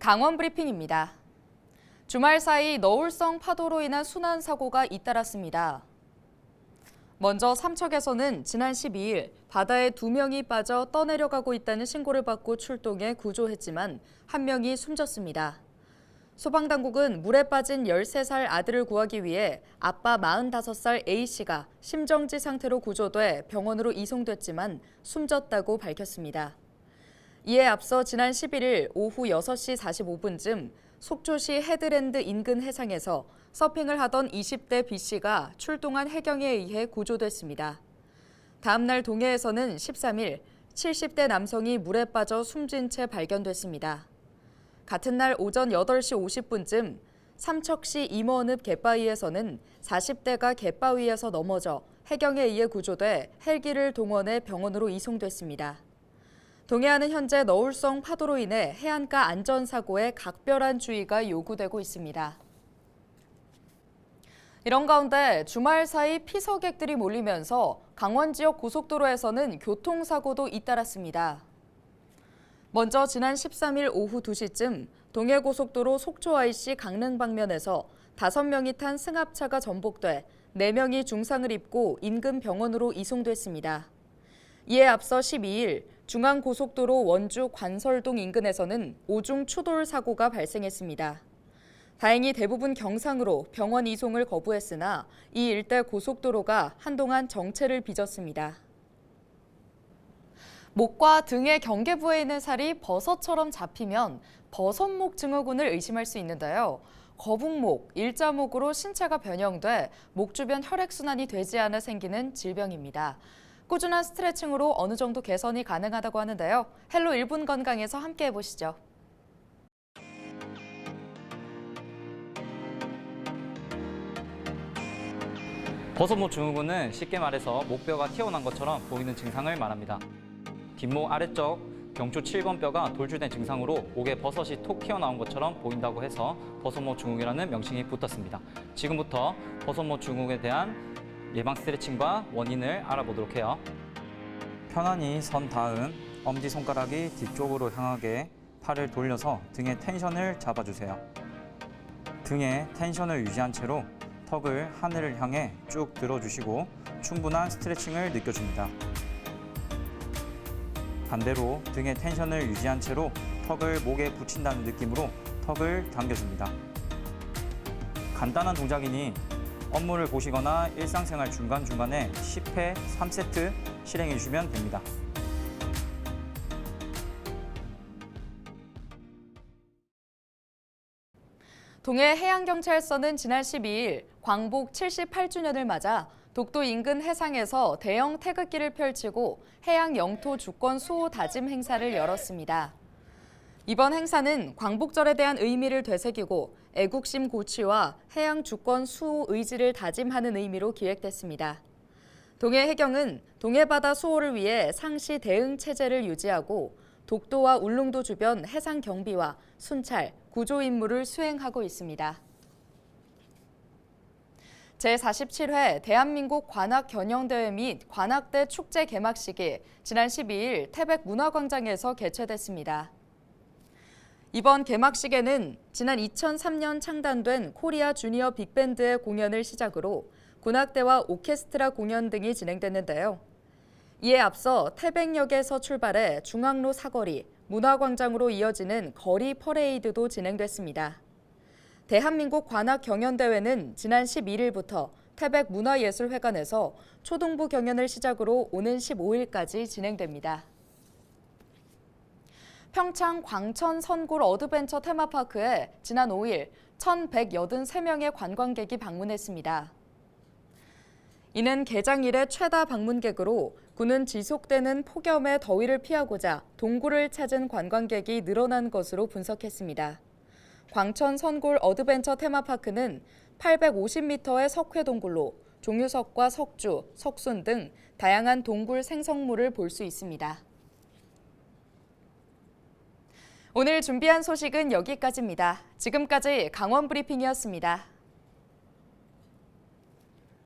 강원 브리핑입니다. 주말 사이 너울성 파도로 인한 순환 사고가 잇따랐습니다. 먼저 삼척에서는 지난 12일 바다에 2명이 빠져 떠내려가고 있다는 신고를 받고 출동해 구조했지만 한 명이 숨졌습니다. 소방당국은 물에 빠진 13살 아들을 구하기 위해 아빠 45살 A씨가 심정지 상태로 구조돼 병원으로 이송됐지만 숨졌다고 밝혔습니다. 이에 앞서 지난 11일 오후 6시 45분쯤 속초시 헤드랜드 인근 해상에서 서핑을 하던 20대 B씨가 출동한 해경에 의해 구조됐습니다. 다음 날 동해에서는 13일 70대 남성이 물에 빠져 숨진 채 발견됐습니다. 같은 날 오전 8시 50분쯤 삼척시 임원읍 갯바위에서는 40대가 갯바위에서 넘어져 해경에 의해 구조돼 헬기를 동원해 병원으로 이송됐습니다. 동해안은 현재 너울성 파도로 인해 해안가 안전사고에 각별한 주의가 요구되고 있습니다. 이런 가운데 주말 사이 피서객들이 몰리면서 강원 지역 고속도로에서는 교통사고도 잇따랐습니다. 먼저 지난 13일 오후 2시쯤 동해고속도로 속초-IC 강릉 방면에서 5명이 탄 승합차가 전복돼 4명이 중상을 입고 인근 병원으로 이송됐습니다. 이에 앞서 12일 중앙고속도로 원주 관설동 인근에서는 오중 추돌 사고가 발생했습니다. 다행히 대부분 경상으로 병원 이송을 거부했으나 이 일대 고속도로가 한동안 정체를 빚었습니다. 목과 등의 경계부에 있는 살이 버섯처럼 잡히면 버섯목 증후군을 의심할 수 있는데요. 거북목, 일자목으로 신체가 변형돼 목 주변 혈액순환이 되지 않아 생기는 질병입니다. 꾸준한 스트레칭으로 어느 정도 개선이 가능하다고 하는데요. 헬로 1분 건강에서 함께 해보시죠. 버섯목 증후군은 쉽게 말해서 목뼈가 튀어나온 것처럼 보이는 증상을 말합니다. 뒷목 아래쪽 경추 7번 뼈가 돌출된 증상으로 목에 버섯이 톡 튀어나온 것처럼 보인다고 해서 버섯목 증후군이라는 명칭이 붙었습니다. 지금부터 버섯목 증후군에 대한 예방 스트레칭과 원인을 알아보도록 해요. 편안히 선 다음 엄지손가락이 뒤쪽으로 향하게 팔을 돌려서 등의 텐션을 잡아주세요. 등의 텐션을 유지한 채로 턱을 하늘을 향해 쭉 들어주시고 충분한 스트레칭을 느껴줍니다. 반대로 등의 텐션을 유지한 채로 턱을 목에 붙인다는 느낌으로 턱을 당겨줍니다. 간단한 동작이니 업무를 보시거나 일상생활 중간중간에 10회 3세트 실행해 주시면 됩니다. 동해해양경찰서는 지난 12일 광복 78주년을 맞아 독도 인근 해상에서 대형 태극기를 펼치고 해양 영토 주권 수호 다짐 행사를 열었습니다. 이번 행사는 광복절에 대한 의미를 되새기고 애국심 고취와 해양 주권 수호 의지를 다짐하는 의미로 기획됐습니다. 동해해경은 동해바다 수호를 위해 상시 대응 체제를 유지하고 독도와 울릉도 주변 해상 경비와 순찰, 구조 임무를 수행하고 있습니다. 제47회 대한민국 관악견영대회 및 관악대 축제 개막식이 지난 12일 태백문화광장에서 개최됐습니다. 이번 개막식에는 지난 2003년 창단된 코리아 주니어 빅밴드의 공연을 시작으로 군악대와 오케스트라 공연 등이 진행됐는데요. 이에 앞서 태백역에서 출발해 중앙로 사거리, 문화광장으로 이어지는 거리 퍼레이드도 진행됐습니다. 대한민국 관악경연대회는 지난 11일부터 태백문화예술회관에서 초등부 경연을 시작으로 오는 15일까지 진행됩니다. 평창 광천 선골 어드벤처 테마파크에 지난 5일 1,183명의 관광객이 방문했습니다. 이는 개장 이래 최다 방문객으로 군은 지속되는 폭염의 더위를 피하고자 동굴을 찾은 관광객이 늘어난 것으로 분석했습니다. 광천 선골 어드벤처 테마파크는 850m의 석회 동굴로 종유석과 석주, 석순 등 다양한 동굴 생성물을 볼 수 있습니다. 오늘 준비한 소식은 여기까지입니다. 지금까지 강원 브리핑이었습니다.